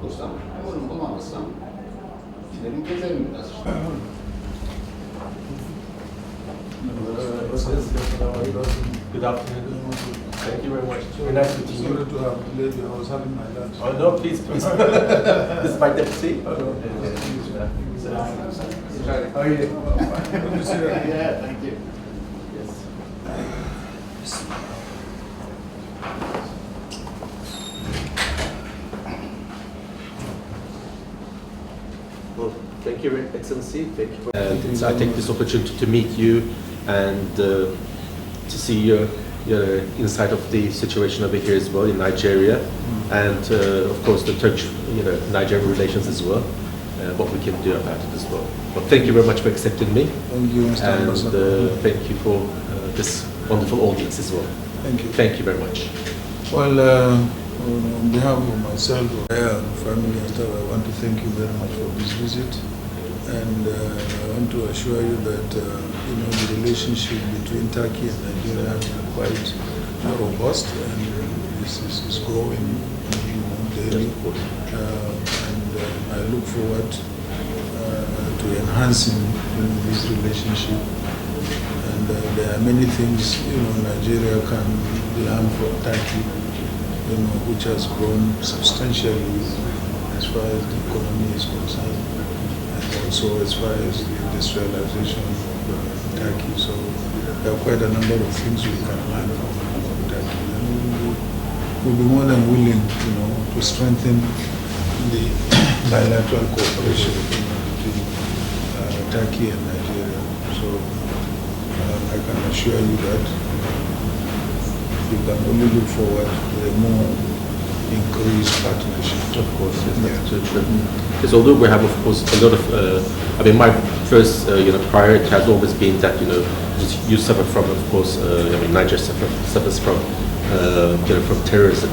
bulursam, olurum bulamazsam giderim gezerim biraz işte. Good afternoon. Thank you very much. Very nice meeting you. Sorry to have delayed you. I was having my lunch. Oh no, please. This is my deputy. Oh, no. How are you? Good to see you. Yeah, thank you. Yes. Well, thank you, Your Excellency. Thank you. And I take this opportunity to meet you and to see your insight of the situation over here as well in Nigeria, and of course the Turkish-Nigerian relations as well. What we can do about it as well. But thank you very much for accepting me. Thank you, Mr. Ambassador. And thank you for this wonderful audience as well. Thank you. Thank you very much. Well, on behalf of myself and family and staff, I want to thank you very much for this visit. And I want to assure you that the relationship between Turkey and Nigeria has been quite robust, and this is growing daily. I look forward to enhancing this relationship. And there are many things Nigeria can learn from Turkey, which has grown substantially as far as the economy is concerned, and also as far as the industrialization of Turkey. So there are quite a number of things we can learn from Turkey. And we'll be more than willing, to strengthen the bilateral cooperation between Turkey and Nigeria. So I can assure you that you can only look forward to a more increased partnership. Of course, yes, that's true. Because although we have, of course, a lot of, my first, priority has always been that, you suffer from, of course, Nigeria suffers from terrorism,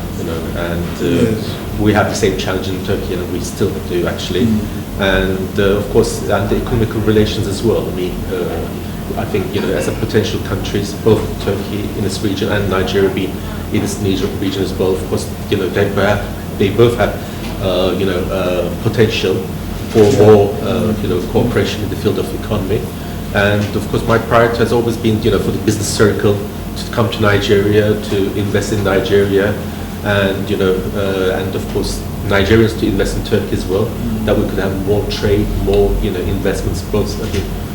and yes. We have the same challenge in Turkey, and we still do actually. And of course, and the economical relations as well. I think as a potential countries, both Turkey in this region and Nigeria being in this region as well. Of course, they both have potential for more cooperation in the field of economy. And of course, my priority has always been for the business circle to come to Nigeria, to invest in Nigeria, and and of course Nigerians to invest in Turkey as well. That we could have more trade, more investments, both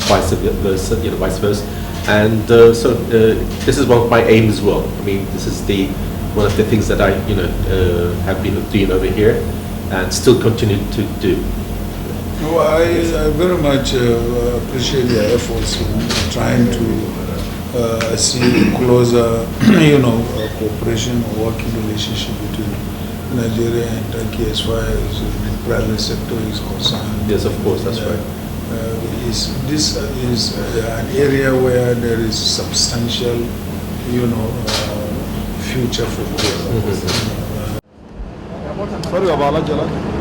vice versa. And so this is one of my aims as well. This is one of the things that I have been doing over here, and still continue to do. Well, I very much appreciate your efforts in trying to see closer, cooperation or working relationship between Nigeria and Turkey as far as the private sector is concerned. Yes, of course, that's right. This is an area where there is substantial, future for growth. Sorry about that.